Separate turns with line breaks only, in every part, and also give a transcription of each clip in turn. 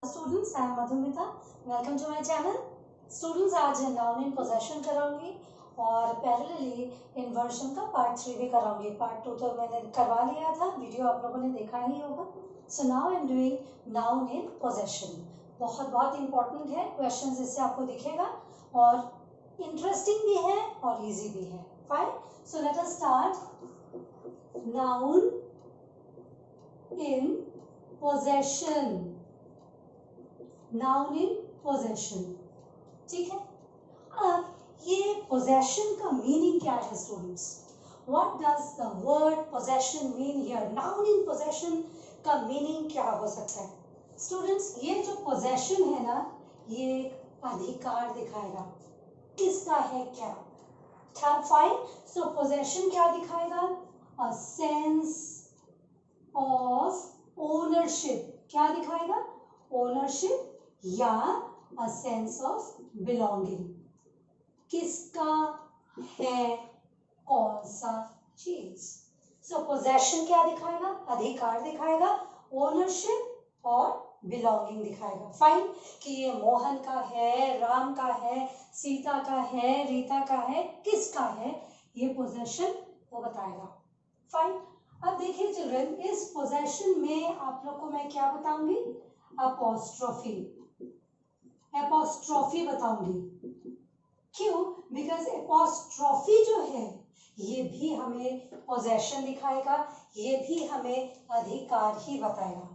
Students, I am Madhumita. Welcome to my channel. Students, आज noun in possession कराऊंगी और parallelly inversion का part 3 भी कराऊंगी. Part 2 तो मैंने करवा लिया था, वीडियो आप लोगों ने देखा ही होगा. So now I am doing noun in possession. बहुत इंपॉर्टेंट है, क्वेश्चंस इससे आपको दिखेगा और इंटरेस्टिंग भी है और इजी भी है. Fine. So let us start. Noun in possession. Noun in possession. ठीक है. अब ये पोजेशन का मीनिंग क्या है students? What does the word possession mean here? Noun in possession का मीनिंग क्या हो सकता है स्टूडेंट्स? ये जो पोजेशन है ना, ये एक अधिकार दिखाएगा. किसका है क्या? फाइन. सो पोजेशन क्या दिखाएगा? A sense of ownership. क्या दिखाएगा? ओनरशिप या अ सेंस ऑफ बिलोंगिंग. किसका है कौन सा चीज. सो पोजेशन क्या दिखाएगा? अधिकार दिखाएगा, ओनरशिप और बिलोंगिंग दिखाएगा. फाइन. कि ये मोहन का है, राम का है, सीता का है, रीता का है, किसका है, ये पोजेशन वो बताएगा. फाइन. अब देखिए चिल्ड्रन, इस पोजेशन में आप लोग को मैं क्या बताऊंगी? अपोस्ट्रोफी. एपोस्ट्रोफी बताऊंगी. क्यों? बिकॉज एपोस्ट्रोफी जो है ये भी हमें पोजेशन दिखाएगा, ये भी हमें अधिकार ही बताएगा.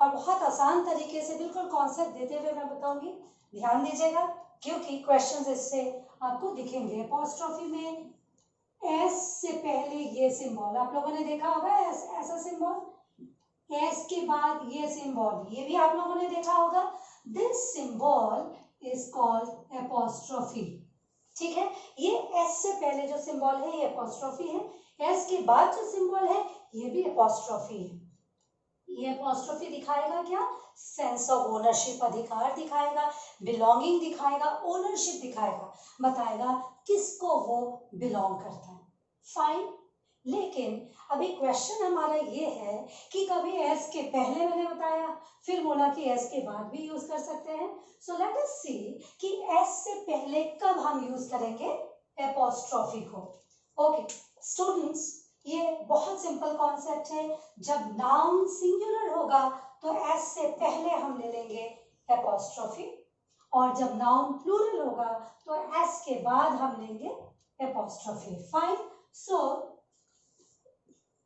और बहुत आसान तरीके से बिल्कुल कॉन्सेप्ट देते हुए मैं बताऊंगी. ध्यान दीजिएगा क्योंकि क्वेश्चंस इससे आपको दिखेंगे. एपोस्ट्रोफी में एस से पहले ये सिंबल आप लोगों ने देखा होगा, एस ऐसा सिंबल, एस के बाद ये सिंबल, ये भी आप लोगों ने देखा होगा. This symbol is called apostrophe. ठीक है. ये एस से पहले जो सिंबल है ये एपोस्ट्रोफी है. एस के बाद जो सिंबल है ये भी एपोस्ट्रोफी है. ये एपोस्ट्रोफी दिखाएगा क्या? सेंस ऑफ ओनरशिप, अधिकार दिखाएगा, बिलोंगिंग दिखाएगा, ओनरशिप दिखाएगा, बताएगा किसको वो बिलोंग करता है. फाइन. लेकिन अभी क्वेश्चन हमारा ये है कि कभी एस के पहले मैंने बताया, फिर बोला कि एस के बाद भी यूज कर सकते हैं. सो लेट अस सी कि एस से पहले कब हम यूज करेंगे एपोस्ट्रोफी को. ओके स्टूडेंट्स, ये बहुत सिंपल कॉन्सेप्ट है. जब नाउन सिंगुलर होगा तो एस से पहले हम ले लेंगे एपोस्ट्रोफी, और जब नाउन प्लूरल होगा तो एस के बाद हम लेंगे apostrophe. Fine. So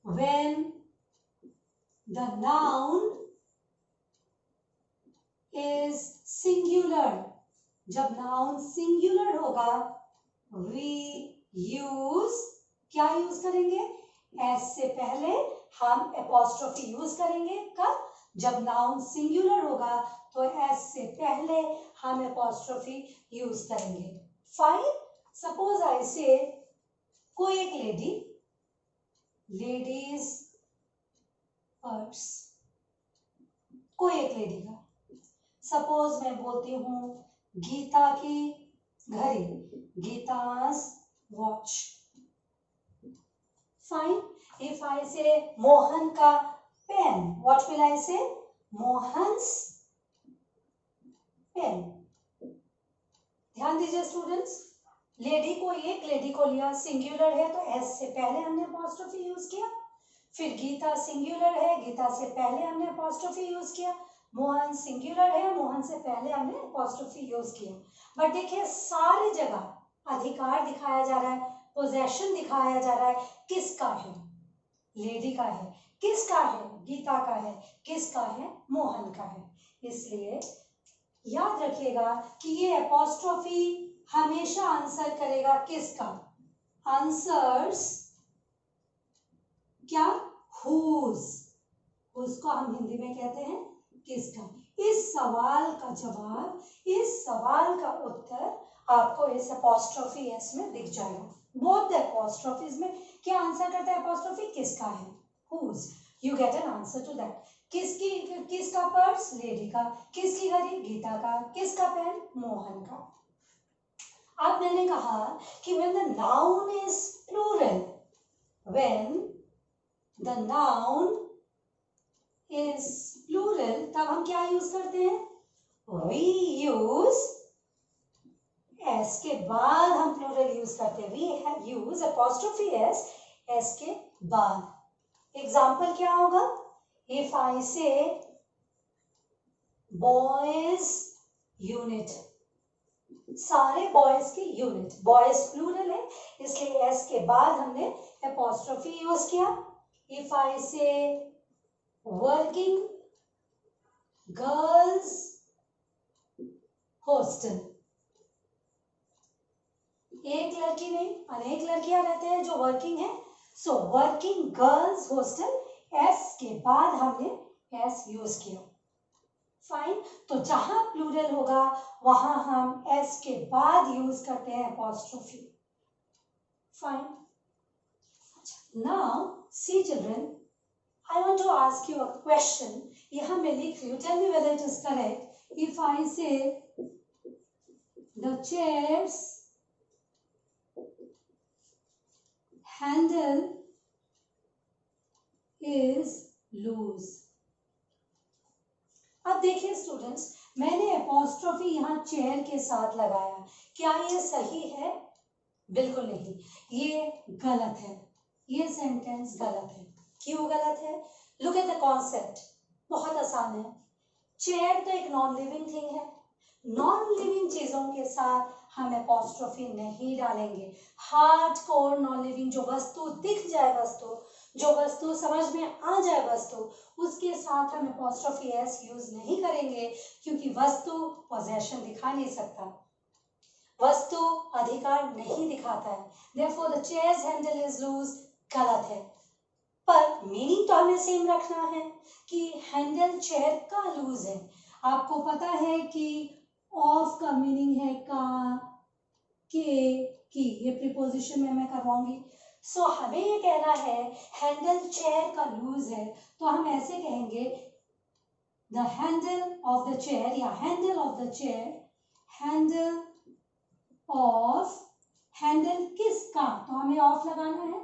when the noun is singular, जब noun singular होगा we use, क्या यूज करेंगे? s से पहले हम apostrophe यूज करेंगे. कब? जब noun singular होगा तो s से पहले हम apostrophe यूज करेंगे. फाइन. सपोज आई से कोई एक लेडी, लेडीज पर्स, कोई एक लेडी का. सपोज मैं बोलती हूं गीता की घड़ी, गीता's वॉच. फाइन. इफ आई से मोहन का पेन, व्हाट विल आई से? मोहन्स पेन. ध्यान दीजिए स्टूडेंट्स, लेडी को, एक लेडी को लिया, सिंगुलर है तो एस से पहले हमने अपोस्ट्रोफी यूज किया. फिर गीता सिंगुलर है, गीता से पहले हमने अपोस्ट्रोफी यूज किया. मोहन सिंगुलर है, मोहन से पहले हमने अपोस्ट्रोफी यूज किया. बट देखिए सारी जगह अधिकार दिखाया जा रहा है, पोजेशन दिखाया जा रहा है. किसका है? लेडी का है. किसका है? गीता का है. किसका है? मोहन का है. इसलिए याद रखिएगा कि ये अपोस्ट्रोफी हमेशा आंसर करेगा किसका? आंसर्स क्या? हुज. उसको हम हिंदी में कहते हैं किसका. इस सवाल का जवाब, इस सवाल का उत्तर आपको इस अपोस्ट्रोफी एस में दिख जाएगा. बोथ द अपोस्ट्रोफीज में क्या आंसर करता है अपोस्ट्रोफी? किसका है? Whose. You get an answer to that. किसकी, किसका पर्स? लेडी का. किसकी घड़ी? गीता का. किसका पेन? मोहन का. अब मैंने कहा कि when the noun is plural, when the noun is plural, तब हम क्या यूज करते हैं? वी यूज, एस के बाद हम प्लूरल यूज करते हैं, we have use apostrophe S, S के बाद। एग्जाम्पल क्या होगा? If I say boys unit, सारे बॉयज की यूनिट, बॉयज प्लूरल है इसलिए एस के बाद हमने अपॉस्ट्रोफी यूज किया। If I say working girls hostel, एक लड़की नहीं अनेक लड़कियां रहते हैं जो वर्किंग है, so working girls hostel, S के बाद हमने एस यूज किया। फाइन, तो जहां प्लूरल होगा वहां हम एस के बाद यूज करते हैं apostrophe. Fine, now see children, I want to ask you a question. यहाँ मैं लिख रही हूँ, tell me whether it is correct. If I say the chair's handle is loose. अब देखिए स्टूडेंट्स, मैंने अपॉस्ट्रोफी यहाँ चेयर के साथ लगाया, क्या ये सही है? बिल्कुल नहीं, ये गलत है, ये सेंटेंस गलत है। क्यों गलत है? लुक एट द कॉन्सेप्ट, बहुत आसान है। चेयर तो एक नॉन लिविंग थिंग है, नॉन लिविंग चीजों के साथ हम अपॉस्ट्रोफी नहीं डालेंगे। हार्ड कोर नॉन लिविंग, जो वस्तु दिख जाए, वस्तु जो वस्तु समझ में आ जाए वस्तु, उसके साथ हम अपॉस्ट्रोफी एस यूज नहीं करेंगे, क्योंकि वस्तु पोजेशन दिखा नहीं सकता, वस्तु अधिकार नहीं दिखाता है। Therefore the chair's handle is loose गलत है। पर मीनिंग तो हमें सेम रखना है कि हैंडल चेयर का लूज है। आपको पता है कि ऑफ का मीनिंग है का, के, की, ये प्रीपोजिशन में मैं करवाऊंगी। सो हमें ये कहना है हैंडल चेयर का लूज है, तो हम ऐसे कहेंगे the handle of the chair, या handle of the chair, handle of, handle किसका? तो हमें ऑफ लगाना है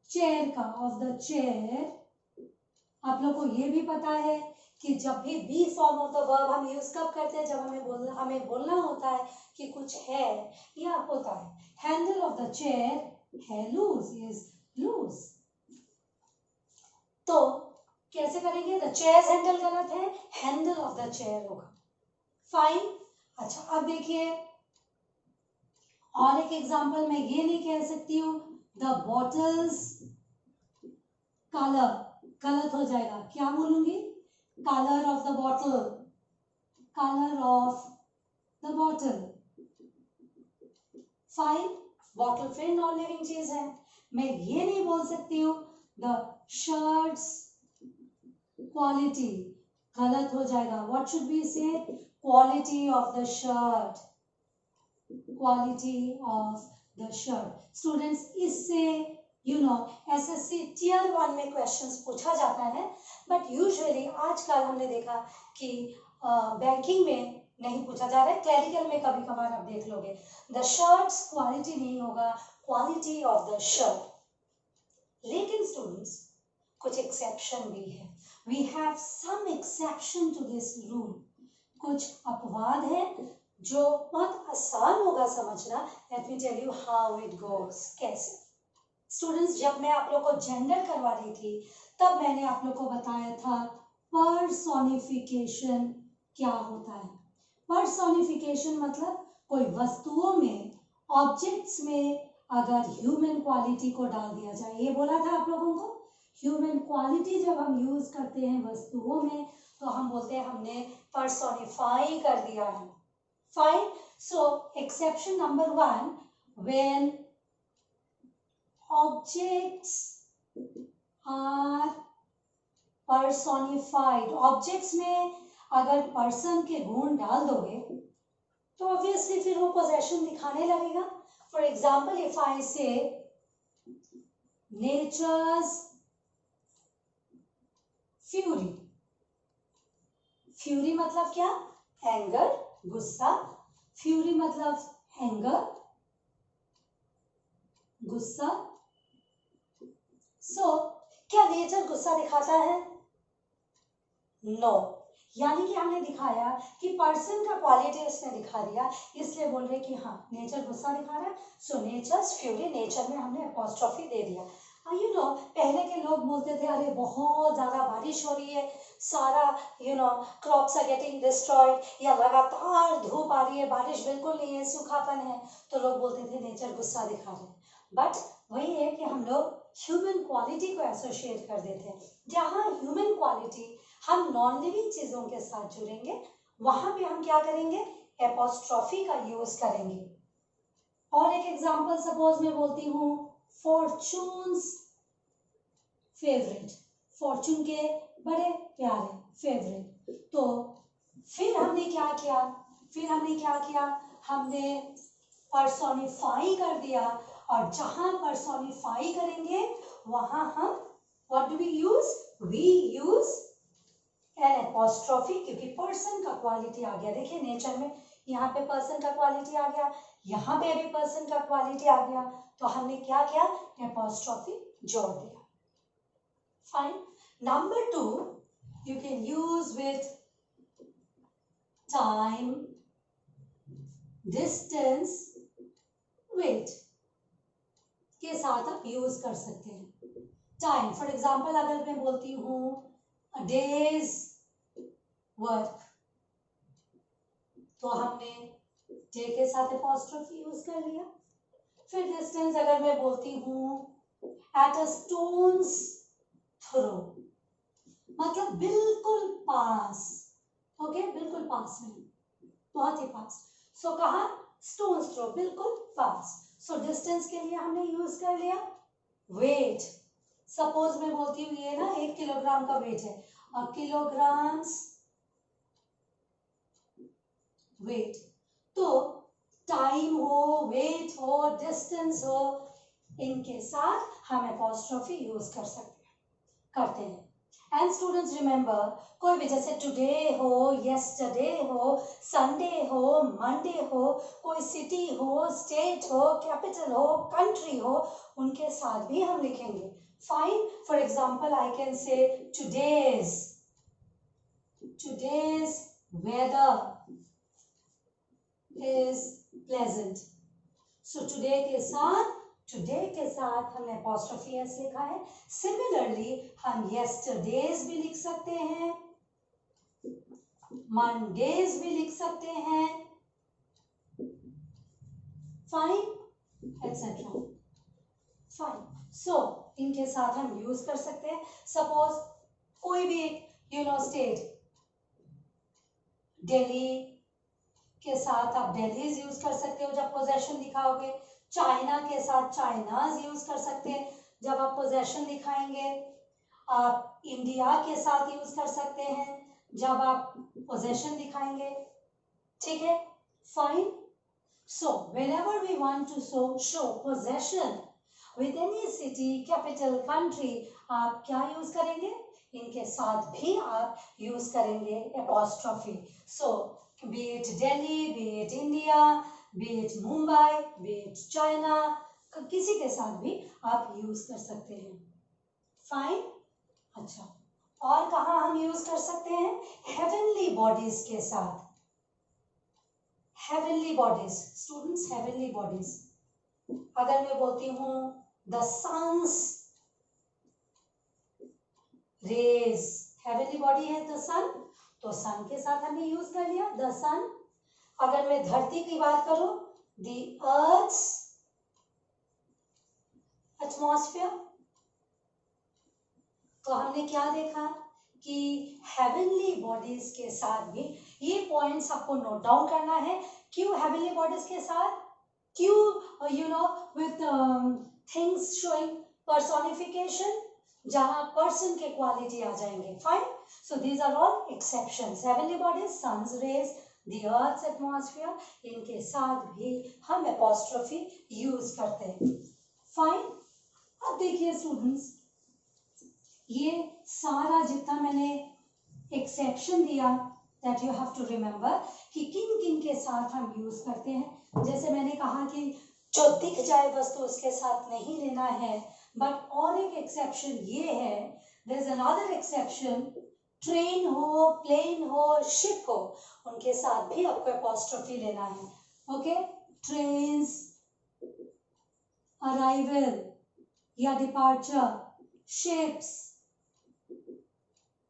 चेयर का, ऑफ द चेयर। आप लोग को ये भी पता है कि जब भी be form of the verb हम यूज कब करते हैं? जब हमें बोलना होता है कि कुछ है या होता है। हैंडल ऑफ द चेयर है लूज, इज लूज। तो कैसे करेंगे? द चेयर हैंडल गलत है, हैंडल ऑफ द चेयर होगा। फाइन, अच्छा अब देखिए और एक एग्जांपल, मैं ये नहीं कह सकती हूँ द बॉटल्स कलर, गलत हो जाएगा। क्या बोलूंगी? Colour of the bottle, colour of the bottle. Fine, bottle फिर नॉन लिविंग चीज है, मैं ये नहीं बोल सकती हूँ द शर्ट्स क्वालिटी, गलत हो जाएगा। व्हाट शुड बी से? Quality of the shirt, quality of the shirt. Students, इससे एसएससी टियर 1 में क्वेश्चंस पूछा जाता है, बट यूजुअली आजकल हमने देखा कि बैंकिंग में नहीं पूछा जा रहा है, क्लरिकल में कभी कभार आप देख लोगे द शर्ट्स क्वालिटी नहीं होगा, क्वालिटी ऑफ द शर्ट। लेकिन स्टूडेंट्स कुछ एक्सेप्शन भी है, we have some exception to this rule. कुछ अपवाद है जो बहुत आसान होगा समझना। Let me tell you how it goes. कैसे? स्टूडेंट्स, जब मैं आप लोग को जेंडर करवा रही थी तब मैंने आप लोग को बताया था पर्सोनिफिकेशन क्या होता है। पर्सोनिफिकेशन मतलब कोई वस्तुओं में, ऑब्जेक्ट्स में अगर ह्यूमन क्वालिटी को डाल दिया जाए, ये बोला था आप लोगों को। ह्यूमन क्वालिटी जब हम यूज करते हैं वस्तुओं में तो हम बोलते हैं हमने पर्सोनिफाई कर दिया है। Fine, so exception number 1, when objects are personified, objects में अगर पर्सन के गुण डाल दोगे तो ऑब्वियसली फिर वो पोजेशन दिखाने लगेगा। फॉर एग्जाम्पल, इफ आई से नेचर्स फ्यूरी, फ्यूरी मतलब क्या? एंगर, गुस्सा। फ्यूरी मतलब एंगर, गुस्सा। सो क्या नेचर गुस्सा दिखाता है? नो, यानी कि हमने दिखाया कि पर्सन का क्वालिटी इसने दिखा दिया, इसलिए बोल रहे कि हाँ नेचर गुस्सा दिखा रहा है, सो नेचर्स फ्यूरी, नेचर में हमने अपॉस्ट्रोफी दे दिया। यू नो पहले के लोग बोलते थे अरे बहुत ज़्यादा बारिश हो रही है, सारा क्रॉप्स आर गेटिंग डिस्ट्रॉयड, या लगातार धूप आ रही है, बारिश बिल्कुल नहीं है, सूखापन है, तो लोग बोलते थे नेचर गुस्सा दिखा रहे हैं। बट वही है कि हम लोग ह्यूमन क्वालिटी को एसोसिएट कर देते हैं। जहाँ ह्यूमन क्वालिटी हम नॉन लिविंग चीज़ों के साथ जुड़ेंगे, वहाँ पे हम क्या करेंगे, एपोस्ट्रॉफी का यूज करेंगे। और एक एग्जांपल सपोज मैं बोलती हूँ फॉर्चून्स फेवरेट, फॉर्चून के बड़े प्यारे फेवरेट, तो फिर हमने क्या किया, हमने पर्सोनिफाई कर दिया, और जहां पर्सोनिफाई करेंगे वहां हम what do we use an apostrophe, क्योंकि पर्सन का क्वालिटी आ गया। देखिए नेचर में यहाँ पे पर्सन का क्वालिटी आ गया, यहाँ पे भी पर्सन का क्वालिटी आ गया, तो हमने क्या किया, एपोस्ट्रोफी जोड़ दिया। Fine. Number 2 you can use with time, distance, weight के साथ आप यूज कर सकते हैं। टाइम फॉर एग्जाम्पल अगर मैं बोलती हूँ डेज वर्क, तो हमने डे के साथ एपोस्ट्रोफी यूज कर लिया। फिर डिस्टेंस अगर मैं बोलती हूँ एट अ स्टोन्स थ्रो, मतलब बिल्कुल पास, ओके बिल्कुल पास में, बहुत ही पास, सो कहा स्टोन्स थ्रो, बिल्कुल पास, सो डिस्टेंस के लिए हमने यूज कर लिया। वेट, सपोज मैं बोलती हूँ ये ना 1 किलोग्राम का वेट है, और किलोग्राम्स वेट, तो टाइम हो, वेट हो, डिस्टेंस हो, इनके साथ हम एपोस्ट्रोफी यूज करते हैं। एंड स्टूडेंट्स रिमेंबर, कोई भी जैसे टुडे हो, यस्टरडे हो, संडे हो, मंडे हो, कोई सिटी हो, स्टेट हो, कैपिटल हो, कंट्री हो, उनके साथ भी हम लिखेंगे। Fine. For example I can say today's weather is pleasant, so today के साथ हमने apostrophe s लिखा है। सिमिलरली हम yesterday's भी लिख सकते हैं, Mondays भी लिख सकते हैं, फाइन, etc. फाइन। सो इनके साथ हम यूज कर सकते हैं। सपोज कोई भी स्टेट, दिल्ली के साथ आप दिल्लीज यूज कर सकते हो जब पोजेशन दिखाओगे, चाइना के साथ चाइनाज यूज कर सकते हैं जब आप पोजेशन दिखाएंगे, आप इंडिया के साथ यूज कर सकते हैं जब आप पोजेशन दिखाएंगे, ठीक है, fine. So whenever we want to show possession with any city, capital, country, आप क्या यूज करेंगे, इनके साथ भी आप यूज करेंगे apostrophe. So be it Delhi, be it India, be it Mumbai, be it China, किसी के साथ भी आप यूज कर सकते हैं। फाइन। अच्छा, और कहाँ हम यूज कर सकते हैं, हेवनली बॉडीज के साथ। Heavenly bodies, students heavenly bodies, अगर मैं बोलती हूँ the sun's rays, heavenly body है द सन, तो सन के साथ हमने यूज कर लिया द सन। अगर मैं धरती की बात करूं, द अर्थ एटमॉस्फेयर, तो हमने क्या देखा कि हेवनली बॉडीज के साथ भी, ये पॉइंट्स आपको नोट डाउन करना है, क्यों हेवनली बॉडीज के साथ, क्यों विथ थिंग्स शोइंग पर्सोनिफिकेशन, जहां पर्सन के क्वालिटी आ जाएंगे। Fine. So these are all exceptions, heavenly bodies, sun's rays, the earth atmosphere, इनके साथ भी हम एपोस्ट्रोफी यूज करते हैं। फाइन। अब देखिए स्टूडेंट्स, ये सारा जितना मैंने एक्सेप्शन दिया, that you have to remember कि किन किन के साथ हम यूज करते हैं। जैसे मैंने कहा कि जो दिख जाए वस्तु उसके साथ नहीं लेना है, बट और एक एक्सेप्शन ये है, there is another exception train हो, प्लेन हो, शिप हो, उनके साथ भी आपको अपॉस्ट्रोफी लेना है. ओके, ट्रेन्स, अराइवल या departure, ships,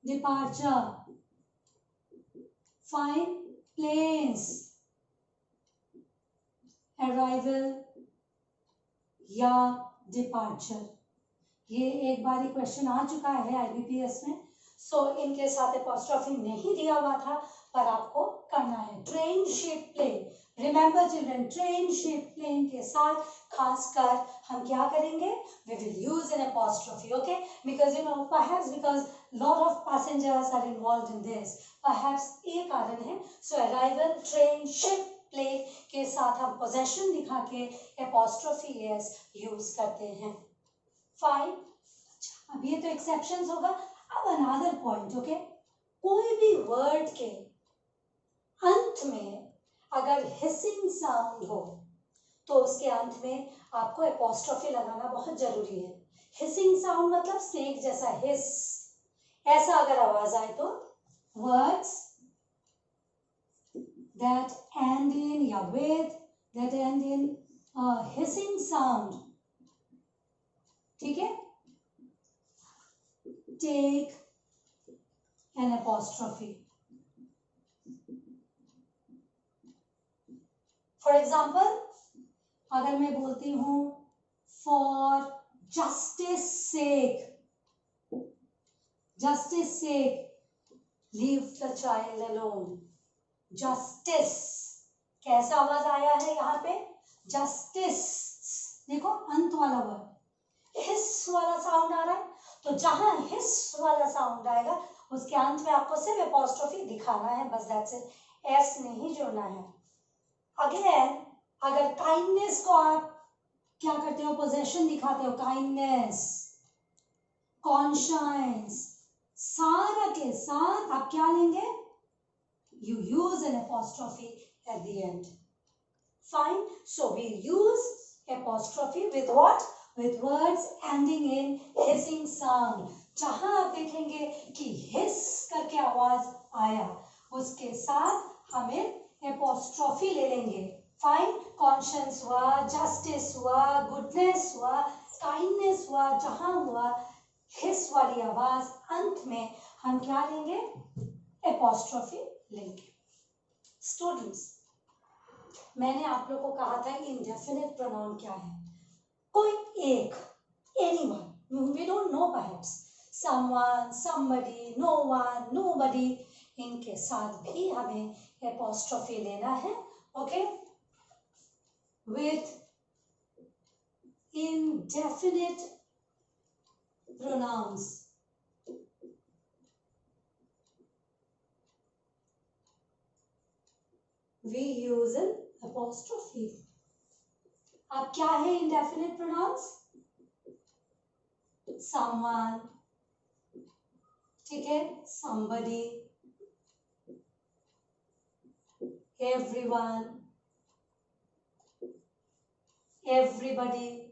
departure, fine, planes, arrival या डिपार्चर. ये एक बार ही क्वेश्चन आ चुका है आईबीपीएस में. सो इनके साथ अपॉस्ट्रोफी नहीं दिया हुआ था, पर आपको करना है. Train, ship, plane. Remember children, train, ship, plane के साथ खासकर हम क्या करेंगे? We will use an apostrophe, okay? Because perhaps because lot of passengers are involved in this. Perhaps ये कारण है. So arrival, train, ship, plane के साथ हम पोजेशन दिखा के apostrophe s यूज करते हैं. फाइन. अच्छा, अब ये तो एक्सेप्शंस होगा. अब अनदर पॉइंट, ओके, कोई भी वर्ड के अंत में अगर हिसिंग साउंड हो तो उसके अंत में आपको एपोस्ट्रोफी लगाना बहुत जरूरी है. हिसिंग साउंड मतलब स्नेक जैसा हिस, ऐसा अगर आवाज आए तो वर्ड्स that end in या with that end in hissing sound, ठीक है, take an apostrophe. For example, अगर मैं बोलती हूँ for justice sake, justice sake, leave the child alone. Justice, कैसा आवाज आया है यहाँ पे? Justice, देखो अंत वाला वर्ड, हिस वाला साउंड आ रहा है. तो जहां हिस वाला साउंड आएगा उसके अंत में आपको सिर्फ एपोस्ट्रोफी दिखाना है, बस दैट्स इट. एस नहीं जोड़ना है. अगेन, अगर काइंडनेस को आप क्या करते हो? पोजेशन दिखाते हो. काइंडनेस, कॉन्शियस, सारा के साथ आप क्या लेंगे? You use an apostrophe at the end. Fine. So we use apostrophe with what? With words ending in hissing sound. जहां आप देखेंगे कि हिस करके आवाज आया, उसके साथ हमें apostrophe ले लेंगे. फाइन. कॉन्शियस हुआ, जस्टिस हुआ, गुडनेस हुआ, काइंडनेस हुआ, जहां हुआ हिस वाली आवाज, अंत में हम क्या लेंगे? एपोस्ट्रोफी लेंगे. स्टूडेंट्स, मैंने आप लोगों को कहा था इंडेफिनिट प्रोनाउन क्या है. कोई एक, anyone, we don't know, perhaps someone, somebody, no one, nobody, इनके साथ भी हमें एपोस्ट्रोफी लेना है. Okay, with indefinite pronouns. We use an apostrophe. अब क्या है indefinite pronouns? Someone, ठीक है, somebody, everyone, everybody,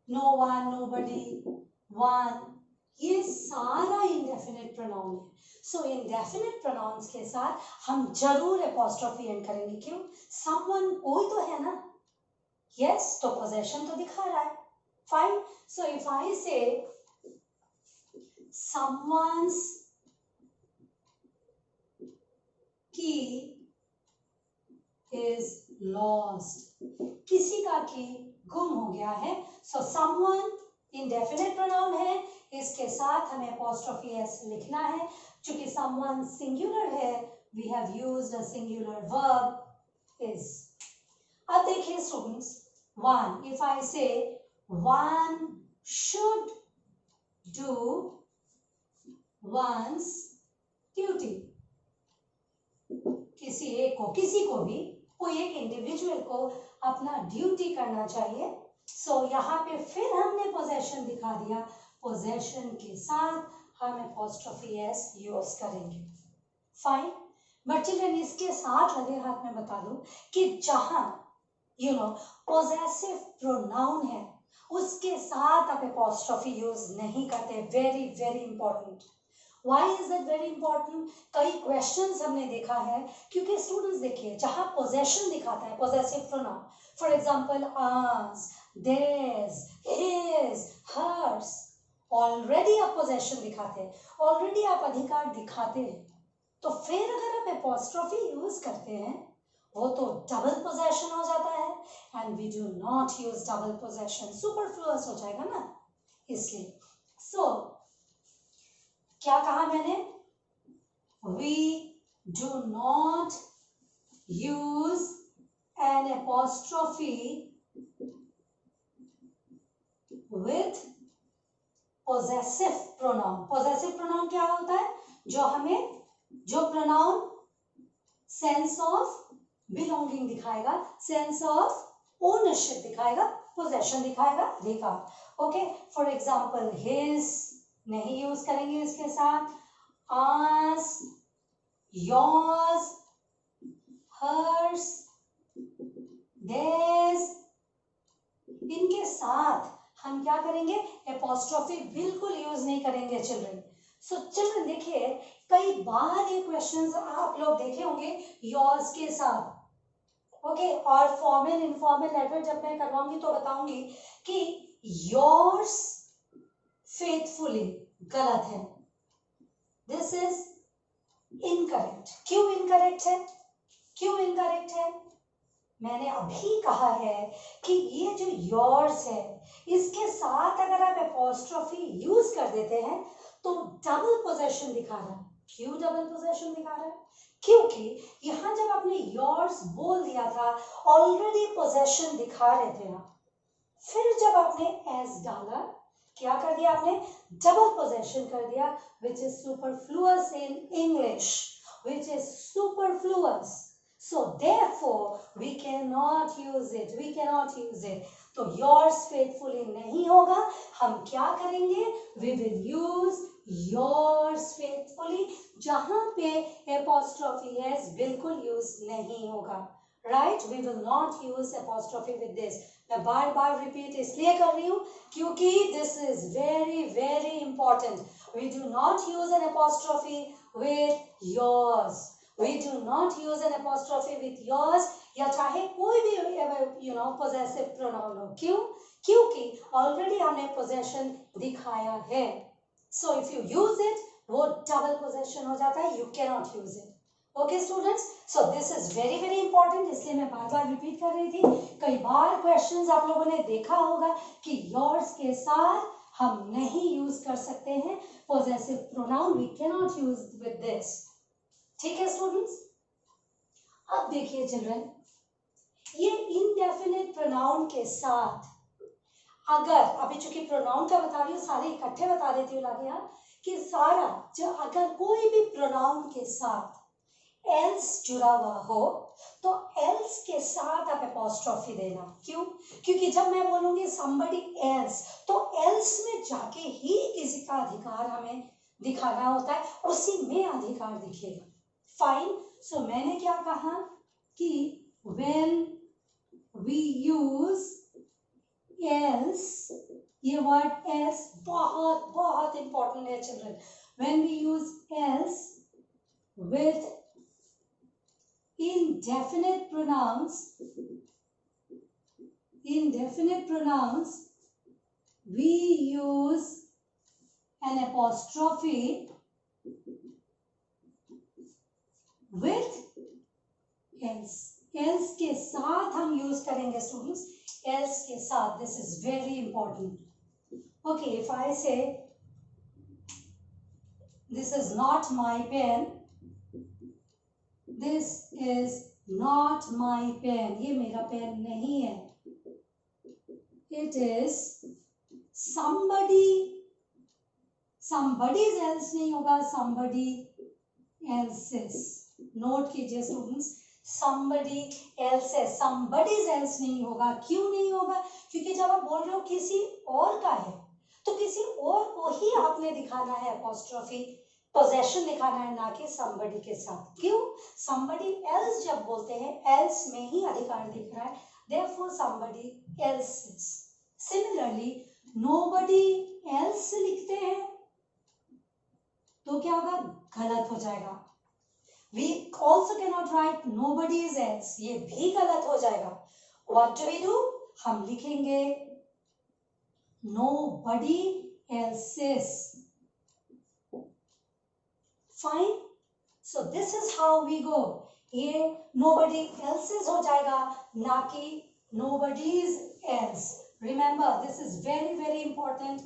no one, nobody, one. ये सारा indefinite pronoun है. सो indefinite pronouns के साथ हम जरूर apostrophe एंड करेंगे. क्यों? someone कोई तो है ना. yes, तो possession तो दिखा रहा है. fine. so if I say someone's key is lost, किसी का की गुम हो गया है. so someone indefinite pronoun है, इसके साथ हमें apostrophe s लिखना है. चूंकि someone singular है, we have used a singular verb is. अब देखिए students, one, if I say one should do one's duty, किसी एक को, किसी को भी, कोई एक इंडिविजुअल को अपना ड्यूटी करना चाहिए. सो यहाँ पे फिर हमने पोजेशन दिखा दिया. पोजेशन के साथ हम एपोस्ट्रोफी एस यूज करेंगे. फाइन. बट चिल्ड्रन, इसके साथ लगे हाथ में बता दूं कि जहां पोजेसिव प्रोनाउन है, उसके साथ आप एपोस्ट्रोफी यूज नहीं करते। Very very important. Why is that very important? कई क्वेश्चंस हमने देखा है, क्योंकि स्टूडेंट्स देखिए जहां पोजेशन दिखाता है possessive pronoun, for example ours, theirs, his, hers, already आप पोजेशन दिखाते हैं, ऑलरेडी आप अधिकार दिखाते हैं, तो फिर अगर आप एपोस्ट्रोफी यूज करते हैं वो तो डबल पोजेशन हो जाता है, and we do not use double possession, superfluous हो जाएगा ना, इसलिए। सो क्या कहा मैंने? We do not use an apostrophe with possessive pronoun. Possessive pronoun क्या होता है? जो प्रोनाउन सेंस ऑफ बिलोंगिंग दिखाएगा, सेंस ऑफ ओनरशिप दिखाएगा, पोजेशन दिखाएगा, अधिकार। ओके, फॉर एग्जाम्पल हिज नहीं यूज करेंगे इसके साथ, आस, योर्स, हर्स, देयर्स, इनके साथ हम क्या करेंगे? एपोस्ट्रोफी बिल्कुल यूज नहीं करेंगे चिल्ड्रन। सो चिल्ड्रन देखिए कई बार ये क्वेश्चंस आप लोग देखे होंगे योर्स के साथ, ओके, और फॉर्मल इनफॉर्मल लेटर जब मैं करवाऊंगी तो बताऊंगी कि योर्स फेथफुली गलत है, दिस इज इनकरेक्ट। क्यों इनकरेक्ट है? क्यों इनकरेक्ट है? मैंने अभी कहा है कि ये जो योर्स है इसके साथ अगर आप एपोस्ट्रोफी यूज कर देते हैं तो डबल पोजेशन दिखा रहा है। क्यों डबल पोजेशन दिखा रहा है? क्योंकि यहां जब आपने योर्स बोल दिया था ऑलरेडी पोजेशन दिखा रहे थे आप, फिर जब आपने एस डाला क्या कर दिया आपने? डबल पोजेशन कर दिया, which is superfluous in English, which is superfluous. So therefore we cannot use it. We cannot use it. तो yours faithfully नहीं होगा, हम क्या करेंगे? We will use yours faithfully, जहां पे apostrophe s बिल्कुल use नहीं होगा, right? We will not use apostrophe with this. मैं बार बार रिपीट इसलिए कर रही हूँ क्योंकि this is very very important. We do not use an apostrophe with yours. We do not use an apostrophe with yours, या चाहे कोई भी possessive pronoun हो। क्यों? क्योंकि already हमने possession दिखाया है। So if you use it, वो double possession हो जाता है, you cannot use it. Okay students, so this is very very important, इसलिए मैं बार बार रिपीट कर रही थी। कई बार क्वेश्चंस आप लोगों ने देखा होगा कि yours के साथ हम नहीं यूज कर सकते हैं possessive pronoun, we cannot use with this. ठीक है स्टूडेंट्स? अब देखिए चिल्ड्रन, ये इनडेफिनिट प्रोनाउन के साथ अगर अभी चूंकि प्रोनाउन का बता रही हूँ, सारे इकट्ठे बता देती हूँ लागे यहाँ कि सारा जो अगर कोई भी प्रोनाउन के साथ एल्स जुड़ा हुआ हो तो एल्स के साथ आप एपोस्ट्रोफी देना। क्यों? क्योंकि जब मैं बोलूंगी somebody else तो एल्स में जाके ही किसी का अधिकार हमें दिखाना होता है, उसी में अधिकार दिखेगा। फाइन। सो मैंने क्या कहा कि when we use else, ये वर्ड else बहुत बहुत इंपॉर्टेंट है children. when we use else with indefinite pronouns, we use an apostrophe with else. else के साथ हम यूज करेंगे स्टूडेंट्स, else के साथ। This is very important. Okay, if I say this is not my pen, this is not my pen, ये मेरा pen नहीं है, it is somebody, somebody's else नहीं होगा, somebody else's। नोट कीजिए students, somebody else's, somebody's else नहीं होगा। क्यों नहीं होगा? क्योंकि जब आप बोल रहे हो किसी और का है तो किसी और को ही आपने दिखाना है एपोस्ट्रोफी, पोजेशन दिखाना है, ना कि somebody के साथ। क्यों? somebody else जब बोलते हैं else में ही अधिकार दिख रहा है, therefore somebody else's। Similarly nobody else लिखते हैं तो क्या होगा, गलत हो जाएगा. We also cannot write nobody else, ये भी गलत हो जाएगा. What do we do? हम लिखेंगे nobody else's. Fine. So this is how we go. ये nobody else's हो जाएगा, ना कि nobody's else. Remember, this is very very important.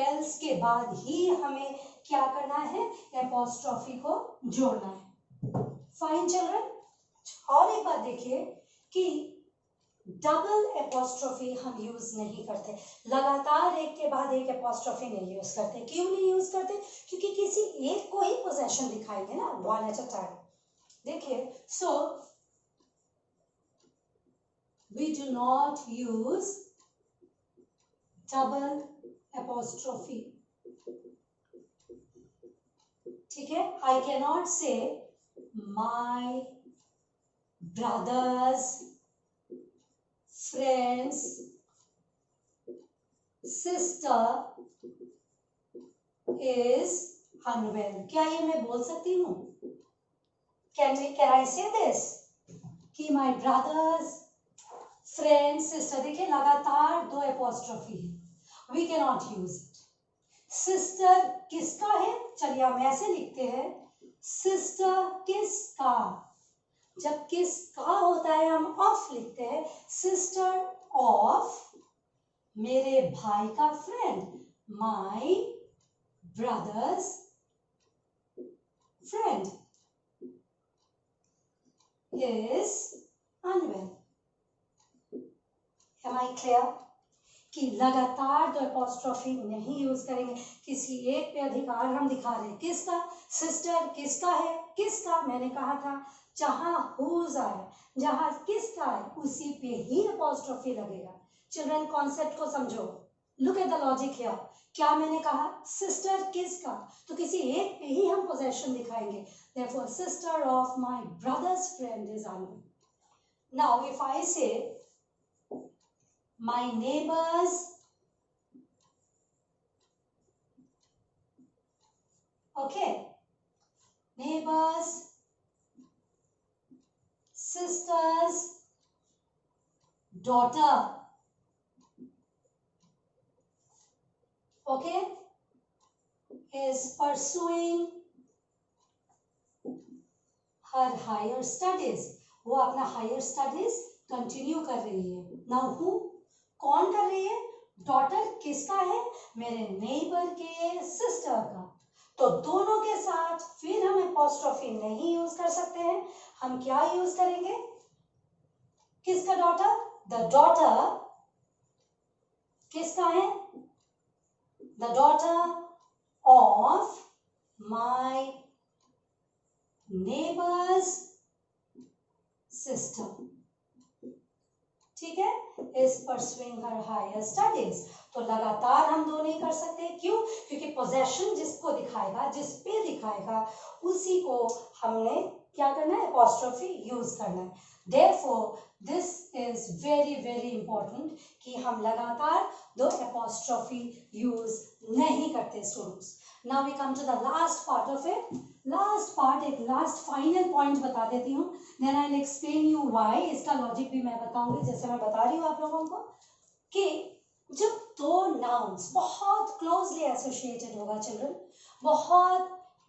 else के बाद ही हमें क्या करना है, apostrophe को जोड़ना है. Fine children. और एक बात देखिए कि डबल एपोस्ट्रोफी हम यूज नहीं करते, लगातार एक के बाद एक एपोस्ट्रोफी नहीं यूज करते. क्यों नहीं यूज करते? क्योंकि किसी एक को ही पोजेशन दिखाएंगे ना, वन एट अ टाइम. देखिए, so we do not use double apostrophe. ठीक है, I can not say my brothers friends, sister is unwell. क्या ये मैं बोल सकती हूँ? Can I say this? कि my brothers, friends, sister, देखिए लगातार दो एपोस्ट्रोफी है. We cannot use it. Sister किसका है? चलिए हम ऐसे लिखते हैं, sister किसका. जब किसका होता है हम ऑफ लिखते हैं. सिस्टर ऑफ मेरे भाई का friend, my brother's friend is unwell. Am I clear? कि लगातार दो एपोस्ट्रोफी नहीं यूज करेंगे. किसी एक पे अधिकार हम दिखा रहे हैं, किसका, सिस्टर किसका है, किसका मैंने कहा था जहां हुज आए, जहां किसका है उसी पे ही एपोस्ट्रोफी लगेगा. चिल्ड्रन कॉन्सेप्ट को समझो. Look at the logic here. क्या मैंने कहा, सिस्टर किसका, तो किसी एक पे ही हम पोजेशन दिखाएंगे. Therefore sister of my brother's friend is unwell. Now if I say my neighbors okay, neighbors sister's daughter okay is pursuing her higher studies. वो अपना हायर स्टडीज कंटिन्यू कर रही है. नाउ हु, कौन कर रही है? डॉटर किसका है? मेरे नेबर के सिस्टर का. तो दोनों के साथ फिर हम एपोस्ट्रोफी नहीं यूज कर सकते हैं. हम क्या यूज करेंगे? किसका डॉटर? द डॉटर किसका है? The daughter of my neighbour's sister. ठीक है, is pursuing her higher studies. तो लगातार हम दो नहीं कर सकते. क्यों? क्योंकि पोजेशन जिसको दिखाएगा, जिस पे दिखाएगा, उसी को हमने क्या करना है, एपोस्ट्रोफी यूज करना है. Therefore this is very very important कि हम लगातार दो एपोस्ट्रोफी यूज नहीं करते students. Now we come to the last part of it. Last part, एक लास्ट फाइनल पॉइंट बता देती हूँ, then I will explain you why. इसका लॉजिक भी मैं बताऊंगी, जैसे मैं बता रही हूँ आप लोगों को, कि जब दो नाउन्स बहुत क्लोजली एसोसिएटेड होगा चिल्ड्रन, बहुत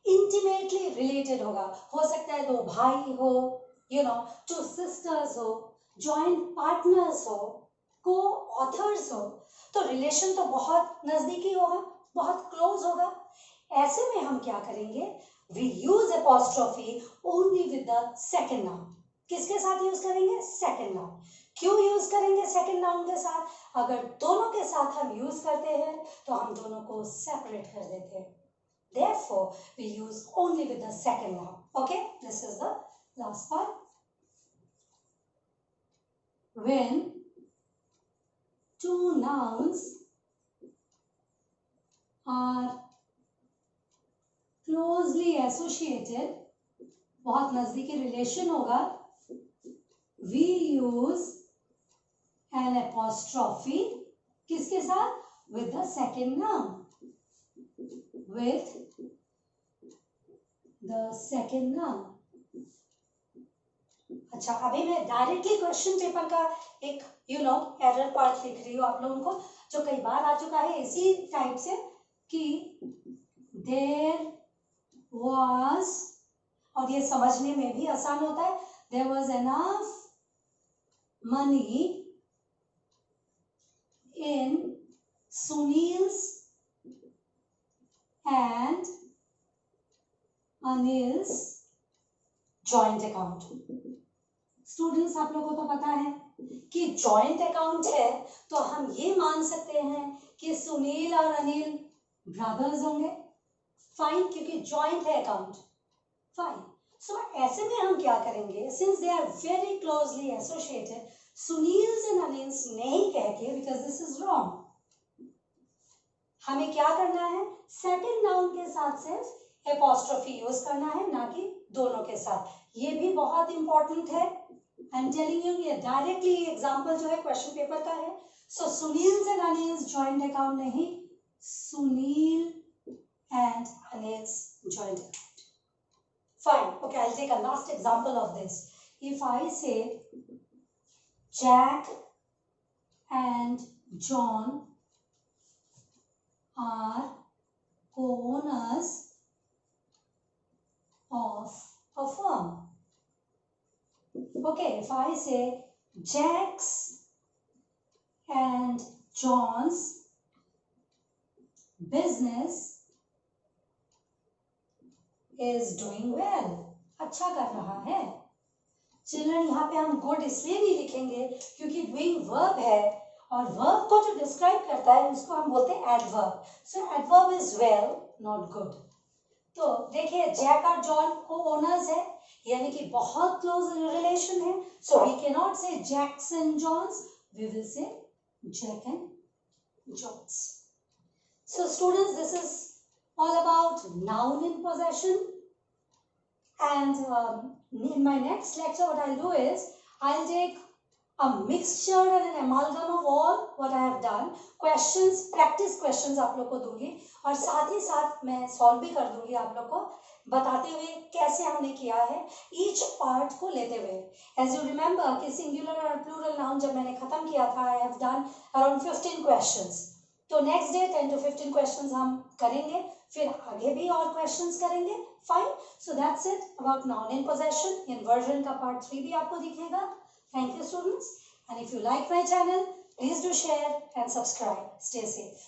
इंटीमेटली रिलेटेड होगा, हो सकता है दो भाई हो, यू नो, टू सिस्टर्स हो, जॉइंट पार्टनर्स हो, को ऑथर्स हो, तो रिलेशन तो बहुत नजदीकी होगा, बहुत क्लोज होगा. ऐसे में हम क्या करेंगे, we use apostrophe only with the second noun. किसके साथ यूज करेंगे? Second noun. क्यों यूज करेंगे सेकंड नाउन के साथ? अगर दोनों के साथ हम यूज करते हैं तो हम दोनों को सेपरेट कर देते हैं. Therefore, we use only with the second noun. Okay, this is the last part. When two nouns are closely associated, बहुत नजदीकी रिलेशन होगा, we use an apostrophe किसके साथ? With the second noun, with the second noun. अच्छा, अभी मैं directly question paper का एक एरर पार्ट लिख रही हूँ आप लोगों को, जो कई बार आ चुका है इसी टाइप से कि देयर वाज, और ये समझने में भी आसान होता है, there was enough money in Sunil's and Anil's joint account. Students, आप लोगों को तो पता है कि जॉइंट अकाउंट है तो हम ये मान सकते हैं कि सुनील और अनिल ब्रदर्स होंगे। फाइन, क्योंकि जॉइंट है अकाउंट। फाइन, सो ऐसे में हम क्या करेंगे, since they are very closely associated, Sunil's and Anil's नहीं कह के, बिकॉज दिस इज रॉन्ग, हमें क्या करना है, सेकंड नाउन के साथ सिर्फ एपोस्ट्रोफी यूज करना है, ना कि दोनों के साथ। ये भी बहुत इंपॉर्टेंट है। आई एम टेलिंग यू, ये डायरेक्टली एग्जांपल जो है क्वेश्चन पेपर का है। सो Sunil's and Anil's joint account नहीं, Sunil and Anil's joint account. Fine. Okay, I'll take a last example of this. If I say Jack and John are co-owners of a firm. Okay, if I say Jack's and John's business is doing well, अच्छा कर रहा है। Children, यहाँ पे हम good इसलिए नहीं लिखेंगे क्योंकि डूइंग वर्ब है, और वर्ब को जो डिस्क्राइब करता है उसको हम बोलते हैं adverb. So adverb is well, not good. तो देखिए, जैक और जॉन को ओनर्स है, यानी कि बहुत क्लोज रिलेशन है। So we can not say Jack's and John's, we will say Jack and John's. So students, this is all about noun in possession, and in my next lecture what I'll do is I'll take a mixture and an amalgam of all what I have done, questions, practice questions आप लोग को दूंगी, और साथ ही साथ मैं solve भी कर दूंगी आप लोग को, बताते हुए कैसे हमने किया है ईच पार्ट को लेते हुए। एज यू रिमेंबर कि सिंगुलर और प्लूरल नाउन जब मैंने खत्म किया था, I have done around 15 questions. तो नेक्स्ट डे 10 to 15 क्वेश्चंस हम करेंगे, फिर आगे भी और क्वेश्चंस करेंगे। Fine, so that's it about noun in possession. Inversion का पार्ट 3 भी आपको दिखेगा। Thank you students, and if you like my channel, please do share and subscribe. Stay safe.